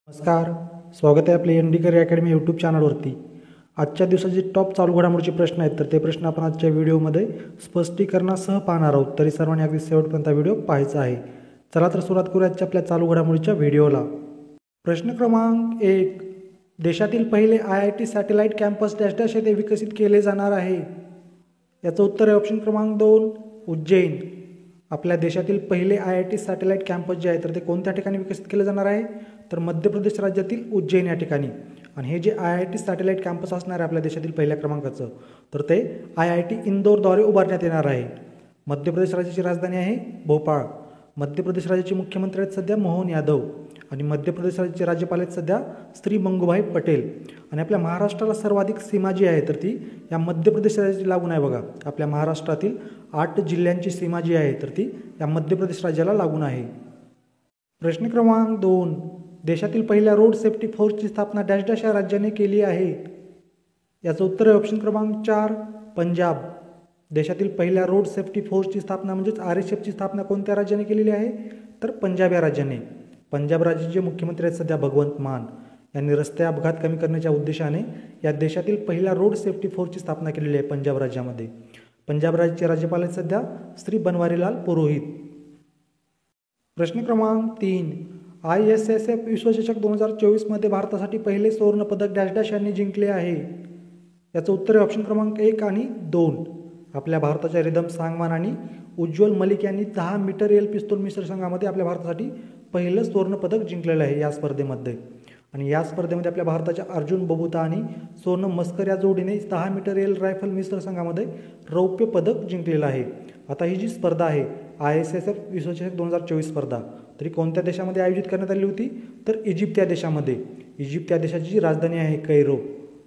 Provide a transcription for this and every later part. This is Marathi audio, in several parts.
नमस्कार. स्वागत आहे आपले N D career academy YouTube चॅनलवरती. आजच्या दिवसाचे टॉप चालू घडामोडीचे प्रश्न आहेत, तर ते प्रश्न आपण आजच्या व्हिडिओमध्ये स्पष्टीकरणासह पाहणार आहोत. तरी सर्वांनी अगदी शेवटपर्यंत व्हिडिओ पाहायचा आहे. चला तर सुरुवात करूया आजच्या आपल्या चालू घडामोडीच्या व्हिडिओला. प्रश्न क्रमांक 1. देशातील पहिले IIT satellite campus dash dash येथे विकसित केले जाणार आहे. याचं उत्तर आहे ऑप्शन क्रमांक 2 उज्जैन. आपल्या देशातील पहिले IIT सॅटेलाइट कॅम्पस जे आहे तर ते कोणत्या ठिकाणी विकसित केले जाणार आहे, तर मध्य प्रदेश राज्यातील उज्जैन या ठिकाणी. आणि हे जे IIT सॅटेलाइट कॅम्पस असणार आहे आपल्या देशातील पहिल्या क्रमांकाचं, तर ते IIT इंदोरद्वारे उभारण्यात येणार आहे. मध्य प्रदेश राज्याची राजधानी आहे भोपाळ. मध्य प्रदेश राज्याचे मुख्यमंत्री आहेत सध्या मोहन यादव. आणि मध्य प्रदेश राज्याचे राज्यपाल आहेत सध्या श्री मंगूभाई पटेल. आणि आपल्या महाराष्ट्राला सर्वाधिक सीमा जी आहे तर ती या मध्य प्रदेश राज्याची लागून आहे बघा. आपल्या महाराष्ट्रातील 8 जिल्ह्यांची सीमा जी आहे तर ती या मध्य प्रदेश राज्याला लागून आहे. प्रश्न क्रमांक 2. देशातील पहिल्या रोड सेफ्टी फोर्सची स्थापना डॅश डॅश या राज्याने केली आहे. याचं उत्तर आहे ऑप्शन क्रमांक 4 पंजाब. देशातील पहिल्या रोड सेफ्टी फोर्सची स्थापना म्हणजेच RSFची स्थापना कोणत्या राज्याने केलेली आहे, तर पंजाब या राज्याने. पंजाब राज्याचे मुख्यमंत्री आहेत सध्या भगवंत मान. यांनी रस्ते अपघात कमी करण्याच्या उद्देशाने या देशातील पहिल्या रोड सेफ्टी फोर्सची स्थापना केलेली आहे पंजाब राज्यामध्ये. पंजाब राज्याचे राज्यपाल आहेत सध्या श्री बनवारीलाल पुरोहित. प्रश्न क्रमांक 3. ISSF विश्वचषक 2024 मध्ये भारतासाठी पहिले सुवर्ण पदक डॅश डॅश यांनी जिंकले आहे. याचं उत्तर आहे ऑप्शन क्रमांक 1 आणि 2. आपल्या भारताच्या रिदम सांगवान आणि उज्ज्वल मलिक यांनी 10 मीटर एअर पिस्तूल मिश्र संघामध्ये आपल्या भारतासाठी पहिलं सुवर्ण पदक जिंकलेलं आहे या स्पर्धेमध्ये. आणि या स्पर्धेमध्ये आपल्या भारताच्या अर्जुन बबुता आणि सोनम मस्कर या जोडीने 10 मीटर एअर रायफल मिश्र संघामध्ये रौप्य पदक जिंकलेलं आहे. आता ही जी स्पर्धा आहे ISSF विश्वचषक 2024 स्पर्धा तरी कोणत्या देशामध्ये आयोजित करण्यात आली होती, तर इजिप्त या देशामध्ये. इजिप्त या देशाची जी राजधानी आहे कैरो,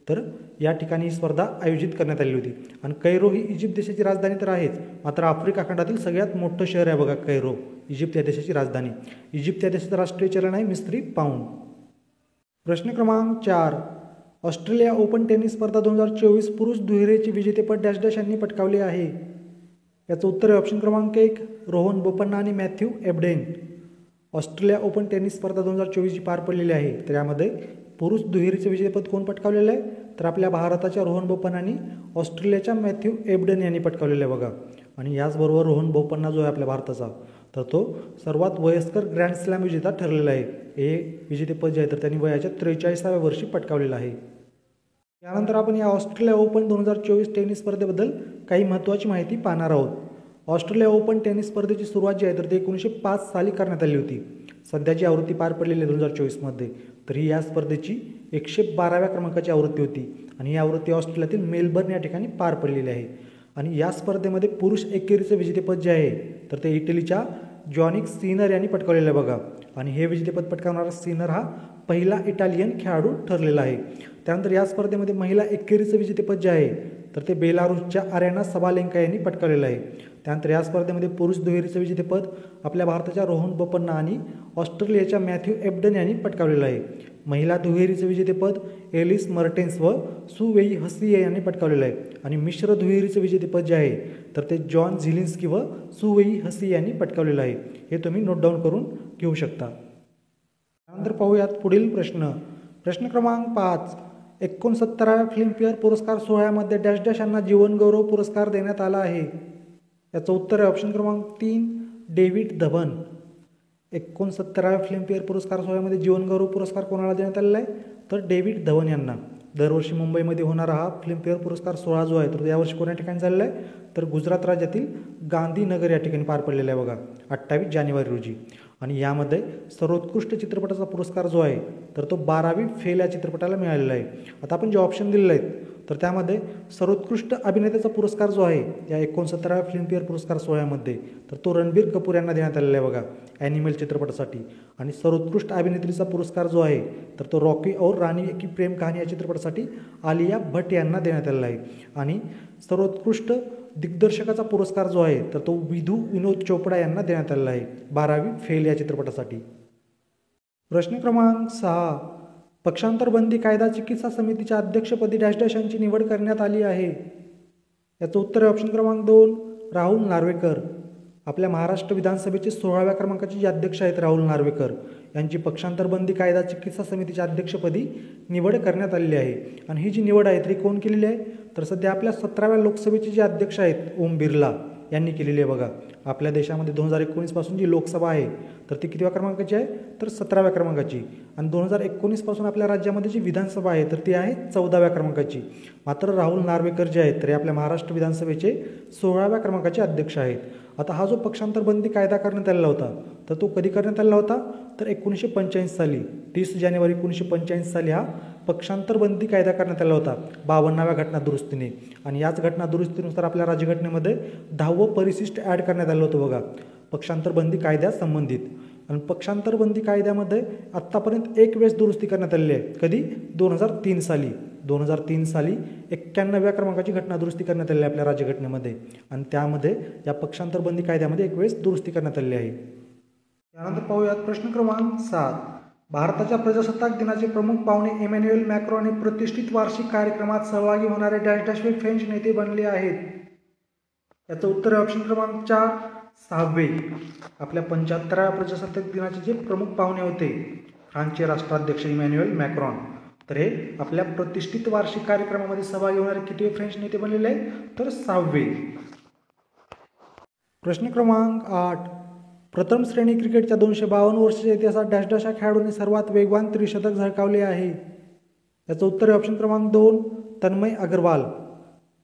तर या ठिकाणी ही स्पर्धा आयोजित करण्यात आली होती. आणि कैरो ही इजिप्त देशाची राजधानी तर आहेच, मात्र आफ्रिका खंडातील सगळ्यात मोठं शहर आहे बघा कैरो, इजिप्त या देशाची राजधानी. इजिप्त या देशाचं राष्ट्रीय चलन आहे मिस्री पाऊंड. प्रश्न क्रमांक 4. ऑस्ट्रेलिया ओपन टेनिस स्पर्धा 2024 पुरुष दुहेरीचे विजेतेपद डॅश डॅश यांनी पटकावले आहे. याचं उत्तर आहे ऑप्शन क्रमांक 1 रोहन बोपन्ना आणि Matthew Ebden. Australia open tennis स्पर्धा 2024 जी पार पडलेली आहे तर यामध्ये पुरुष दुहेरीचे विजेतेपद कोण पटकावलेलं आहे, तर आपल्या भारताच्या रोहन बोपन्ना आणि ऑस्ट्रेलियाच्या मॅथ्यू एबडेन यांनी पटकावलेलं आहे बघा. आणि याचबरोबर रोहन बोपन्ना जो आहे आपल्या भारताचा, तर तो सर्वात वयस्कर ग्रँड स्लॅम विजेता ठरलेला आहे. हे विजेतेपद जे आहे तर त्यांनी वयाच्या 43व्या वर्षी पटकावलेलं आहे. यानंतर आपण या ऑस्ट्रेलिया ओपन 2024 टेनिस स्पर्धेबद्दल काही महत्त्वाची माहिती पाहणार आहोत. ऑस्ट्रेलिया ओपन टेनिस स्पर्धेची सुरुवात जी आहे तर ती 1905 साली करण्यात आली होती. सध्याची आवृत्ती पार पडलेली आहे 2024मध्ये, तर ही या स्पर्धेची 112व्या क्रमांकाची आवृत्ती होती. आणि ही आवृत्ती ऑस्ट्रेलियातील मेलबर्न या ठिकाणी पार पडलेली आहे. आणि या स्पर्धेमध्ये पुरुष एकेरीचं विजेतेपद जे आहे तर ते इटलीच्या जॉनिक सिनर यांनी पटकावलेलं आहे बघा. आणि हे विजेतेपद पटकावणारा सिनर हा पहिला इटालियन खेळाडू ठरलेला आहे. त्यानंतर या स्पर्धेमध्ये महिला एकेरीचं विजेतेपद जे आहे तर ते बेलारूसच्या आर्याना सबालेंका यांनी पटकावलेलं आहे. त्यानंतर या स्पर्धेमध्ये पुरुष दुहेरीचं विजेतेपद आपल्या भारताच्या रोहन बोपन्ना आणि ऑस्ट्रेलियाच्या मॅथ्यू एबडन यांनी पटकावलेलं आहे. महिला दुहेरीचं विजेतेपद एलिस मर्टेन्स व सुवेई हसिये यांनी पटकावलेलं आहे. आणि मिश्र दुहेरीचं विजेतेपद जे आहे तर ते जॉन झिलिन्स्की व सुवेई हसिये यांनी पटकावलेलं आहे. हे तुम्ही नोट डाऊन करून घेऊ शकता. त्यानंतर पाहूयात पुढील प्रश्न. प्रश्न क्रमांक 5. 69व्या फिल्मफेअर पुरस्कार सोहळ्यामध्ये डॅश डॅश यांना जीवनगौरव पुरस्कार देण्यात आला आहे. याचं उत्तर आहे ऑप्शन क्रमांक 3 डेव्हिड धवन. 69व्या फिल्मफेअर पुरस्कार सोहळ्यामध्ये जीवनगौरव पुरस्कार कोणाला देण्यात आलेला आहे, तर डेव्हिड धवन यांना. दरवर्षी मुंबईमध्ये होणारा हा फिल्मफेअर पुरस्कार सोहळा जो आहे तर यावर्षी कोणत्या ठिकाणी झालेला आहे, तर गुजरात राज्यातील गांधीनगर या ठिकाणी पार पडलेला आहे बघा 28 जानेवारी रोजी. आणि यामध्ये सर्वोत्कृष्ट चित्रपटाचा पुरस्कार जो आहे तर तो 12वी फेल या चित्रपटाला मिळालेला आहे. आता आपण जे ऑप्शन दिलेले आहेत तर त्यामध्ये सर्वोत्कृष्ट अभिनेत्याचा पुरस्कार जो आहे या 69व्या फिल्मफेअर पुरस्कार सोहळ्यामध्ये तर तो रणबीर कपूर यांना देण्यात आलेला आहे बघा ॲनिमल चित्रपटासाठी. आणि सर्वोत्कृष्ट अभिनेत्रीचा पुरस्कार जो आहे तर तो रॉकी और रानी की प्रेम कहाणी या चित्रपटासाठी आलिया भट्ट यांना देण्यात आलेला आहे. आणि सर्वोत्कृष्ट दिग्दर्शकाचा पुरस्कार जो आहे तर तो विधू विनोद चोपडा यांना देण्यात आलेला आहे 12वी फेल या चित्रपटासाठी. प्रश्न क्रमांक 6. पक्षांतरबंदी कायदा चिकित्सा समितीच्या अध्यक्षपदी डॅश डॅश यांची निवड करण्यात आली आहे. याचं उत्तर आहे ऑप्शन क्रमांक 2 राहुल नार्वेकर. आपल्या महाराष्ट्र विधानसभेचे 16व्या क्रमांकाचे जे अध्यक्ष आहेत राहुल नार्वेकर यांची पक्षांतर बंदी कायदा चिकित्सा समितीच्या अध्यक्षपदी निवड करण्यात आलेली आहे। आणि ही जी निवड आहे ती कोण केलेली आहे तर सध्या आपल्या 17व्या लोकसभेचे जे अध्यक्ष आहेत ओम बिर्ला यांनी केलेली आहे। बघा आपल्या देशामध्ये 2019 पासून जी लोकसभा आहे तर ती कितव्या क्रमांकाची आहे तर 17व्या क्रमांकाची, आणि 2019 पासून आपल्या राज्यामध्ये जी विधानसभा आहे तर ती आहे 14व्या क्रमांकाची। मात्र राहुल नार्वेकर जे आहेत तर आपल्या महाराष्ट्र विधानसभेचे 16व्या क्रमांकाचे अध्यक्ष आहेत। आता हा जो पक्षांतर बंदी कायदा करण्यात आलेला होता तर तो कधी करण्यात आलेला होता तर 1985 साली 30 जानेवारी 1985 साली हा पक्षांतर बंदी कायदा करण्यात आला होता 52व्या घटना दुरुस्तीने। आणि याच घटना दुरुस्तीनुसार आपल्या राज्यघटनेमध्ये 10वं परिशिष्ट ॲड करण्यात आलं होतं बघा पक्षांतर बंदी कायद्यासंबंधित। आणि पक्षांतर बंदी कायद्यामध्ये आत्तापर्यंत एक वेळेस दुरुस्ती करण्यात आलेली आहे, कधी 2003 साली 91व्या क्रमांकाची घटना दुरुस्ती करण्यात आलेली आहे आपल्या राज्यघटनेमध्ये, आणि त्यामध्ये या पक्षांतर बंदी कायद्यामध्ये एक वेळेस दुरुस्ती करण्यात आलेली आहे। त्यानंतर पाहूयात प्रश्न क्रमांक 7, भारताच्या प्रजासत्ताक दिनाचे प्रमुख पाहुणे इमॅन्युएल मॅक्रॉन हे प्रतिष्ठित वार्षिक कार्यक्रमात सहभागी होणारे डॅश डॅश वे फ्रेंच नेते बनले आहेत। याचं उत्तर आहे ऑप्शन क्रमांक 4 6वे। आपल्या 75व्या प्रजासत्ताक दिनाचे जे प्रमुख पाहुणे होते फ्रान्सचे राष्ट्राध्यक्ष इमॅन्युएल मॅक्रॉन, तर हे आपल्या प्रतिष्ठित वार्षिक कार्यक्रमामध्ये सहभागी होणारे किती फ्रेंच नेते बनलेले आहेत तर 6वे। प्रश्न क्रमांक 8, प्रथम श्रेणी क्रिकेटच्या 252 वर्षाच्या इतिहासात डॅश डॅश या खेळाडूंनी सर्वात वेगवान त्रिशतक झळकावले आहे। याचं उत्तर आहे ऑप्शन क्रमांक 2 तन्मय अग्रवाल।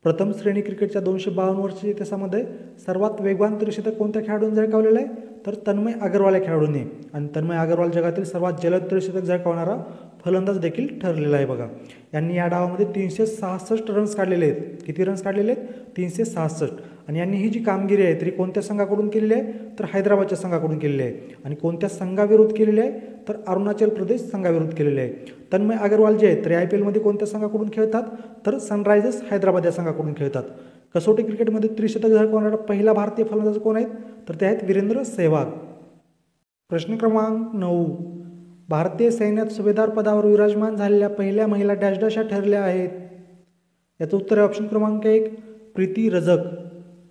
प्रथम श्रेणी क्रिकेटच्या 252 वर्षाच्या इतिहासामध्ये सर्वात वेगवान त्रिशतक कोणत्या खेळाडूंनी झळकावलेलं आहे तर तन्मय अग्रवाल या खेळाडूंनी। आणि तन्मय अग्रवाल जगातील सर्वात जलद त्रिशतक झळकावणारा फलंदाज देखील ठरलेला आहे बघा। यांनी या डावामध्ये 366 रन्स काढलेले आहेत। किती रन्स काढलेले आहेत 366। आणि यांनी ही जी कामगिरी आहे तरी कोणत्या संघाकडून केलेली आहे तर हैदराबादच्या संघाकडून केलेली आहे। आणि कोणत्या संघाविरुद्ध केलेली आहे तर अरुणाचल प्रदेश संघाविरुद्ध केलेली आहे। तन्मय अग्रवाल जे आहेत तर IPL मध्ये कोणत्या संघाकडून खेळतात तर सनरायझर्स हैदराबाद या संघाकडून खेळतात। कसोटी क्रिकेटमध्ये त्रिशतक झळकावणारा पहिला भारतीय फलंदाज कोण आहेत तर ते आहेत वीरेंद्र सेहवाग। प्रश्न क्रमांक 9, भारतीय सैन्यात सुभेदार पदावर विराजमान झालेल्या पहिल्या महिला डॅश डॅश या ठरल्या आहेत। याचं उत्तर आहे ऑप्शन क्रमांक 1 प्रीती रजक।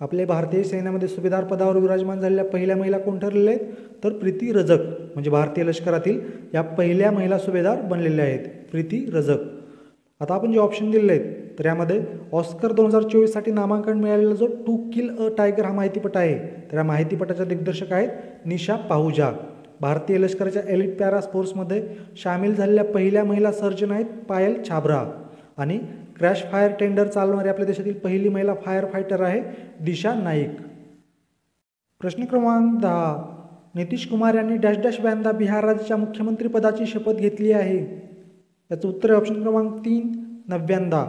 आपल्या भारतीय सैन्यामध्ये सुभेदार पदावर विराजमान झालेल्या पहिल्या महिला कोण ठरलेल्या आहेत तर प्रीती रजक, म्हणजे भारतीय लष्करातील या पहिल्या महिला सुभेदार बनलेल्या आहेत प्रीती रजक। आता आपण जे ऑप्शन दिलेले आहेत तर यामध्ये ऑस्कर 2024 साठी नामांकन मिळालेला जो टू किल अ टायगर हा माहितीपट आहे तर या माहितीपटाच्या दिग्दर्शक आहेत निशा पाहुजा। भारतीय लष्कराच्या एलिट पॅरा स्पोर्ट्समध्ये सामील झालेल्या पहिल्या महिला सर्जन आहेत पायल छाबरा। आणि क्रॅश फायर टेंडर चालवणारी आपल्या देशातील पहिली महिला फायर फायटर आहे दिशा नाईक। प्रश्न क्रमांक 10, नितीश कुमार यांनी डॅश डॅश व्यांदा बिहार राज्याच्या मुख्यमंत्री पदाची शपथ घेतली आहे। याचं उत्तर आहे ऑप्शन क्रमांक 3 9व्यांदा।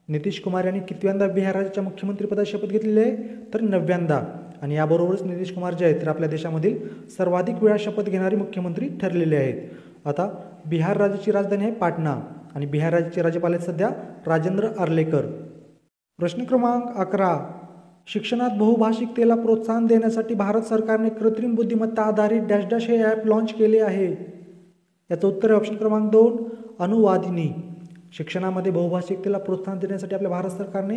नितीश कुमार यांनी कितव्यांदा बिहार राज्याच्या मुख्यमंत्री पदाची शपथ घेतलेली आहे तर 9व्यांदा। आणि याबरोबरच नितीश कुमार जे आहेत तर आपल्या देशामधील सर्वाधिक वेळा शपथ घेणारे मुख्यमंत्री ठरलेले आहेत। आता बिहार राज्याची राजधानी आहे पाटणा आणि बिहार राज्याचे राज्यपाल आहेत सध्या राजेंद्र आर्लेकर। प्रश्न क्रमांक 11, शिक्षणात बहुभाषिकतेला प्रोत्साहन देण्यासाठी भारत सरकारने कृत्रिम बुद्धिमत्ता आधारित डॅश डॅश हे ॲप लॉन्च केले आहे। याचं उत्तर आहे ऑप्शन क्रमांक 2 अनुवादिनी। शिक्षणामध्ये बहुभाषिकतेला प्रोत्साहन देण्यासाठी आपल्या भारत सरकारने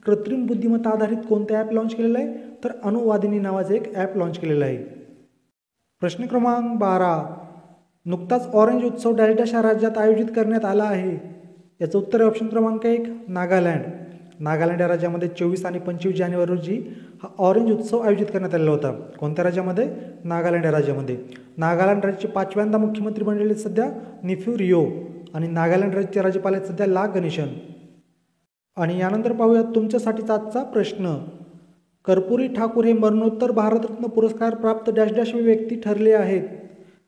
कृत्रिम बुद्धिमत्ता आधारित कोणते ॲप लॉन्च केलेलं आहे तर अनुवादिनी नावाचे एक ॲप लॉन्च केलेलं आहे। प्रश्न क्रमांक 12, नुकताच ऑरेंज उत्सव डॅश डॅश या राज्यात आयोजित करण्यात आला आहे। याचं उत्तर आहे ऑप्शन क्रमांक 1 नागालँड। नागालँड या राज्यामध्ये 24 आणि 25 जानेवारी रोजी हा ऑरेंज उत्सव आयोजित करण्यात आलेला होता। कोणत्या राज्यामध्ये नागालँड या राज्यामध्ये। नागालँड राज्याचे 5व्यांदा मुख्यमंत्री बनलेले सध्या निफ्यू रिओ आणि नागालँड राज्याचे राज्यपाल आहेत सध्या ला गणेशन। आणि यानंतर पाहूयात तुमच्यासाठीचा आजचा प्रश्न, कर्पूरी ठाकूर हे मरणोत्तर भारतरत्न पुरस्कार प्राप्त डॅश डॅश व्यक्ती ठरले आहेत।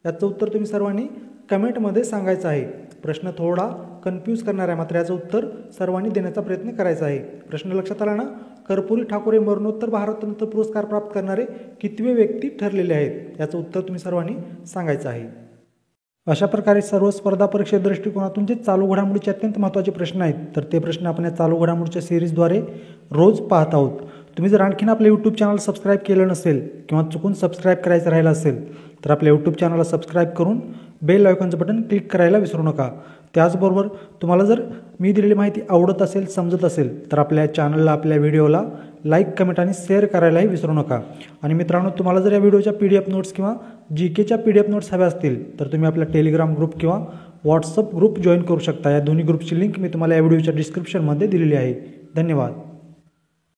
याचं उत्तर तुम्ही सर्वांनी कमेंटमध्ये सांगायचं आहे। प्रश्न थोडा कन्फ्यूज करणार आहे मात्र याचं उत्तर सर्वांनी देण्याचा प्रयत्न करायचा आहे। प्रश्न लक्षात आला ना, कर्पूरी ठाकूर हे मरणोत्तर भारतरत्न पुरस्कार प्राप्त करणारे कितवे व्यक्ती ठरलेले आहेत याचं उत्तर तुम्ही सर्वांनी सांगायचं आहे। अशा प्रकारे सर्व स्पर्धा परीक्षे दृष्टिकोनातून जे चालू घडामोडीचे अत्यंत महत्त्वाचे प्रश्न आहेत तर ते प्रश्न आपण या चालू घडामोडीच्या सिरीजद्वारे रोज पाहत आहोत। तुम्ही जर आणखीन आपले यूट्यूब चॅनल सबस्क्राईब केलं नसेल किंवा चुकून सबस्क्राईब करायचं राहिलं असेल तर आपल्या यूट्यूब चॅनलला सबस्क्राईब करून बेल आयकॉनचं बटन क्लिक करायला विसरू नका। त्याचबरोबर तुम्हाला जर मी दिलेली माहिती आवडत असेल समजत असेल तर आपल्या चॅनलला आपल्या व्हिडिओला लाईक, कमेंट आणि शेअर करायलाही विसरू नका। आणि मित्रांनो, तुम्हाला जर या व्हिडिओच्या PDF नोट्स किंवा GKच्या PDF नोट्स हव्या असतील तर तुम्ही आपला टेलिग्राम ग्रुप किंवा व्हॉट्सअप ग्रुप जॉईन करू शकता। या दोन्ही ग्रुपची लिंक मी तुम्हाला या व्हिडिओच्या डिस्क्रिप्शनमध्ये दिलेली आहे। धन्यवाद।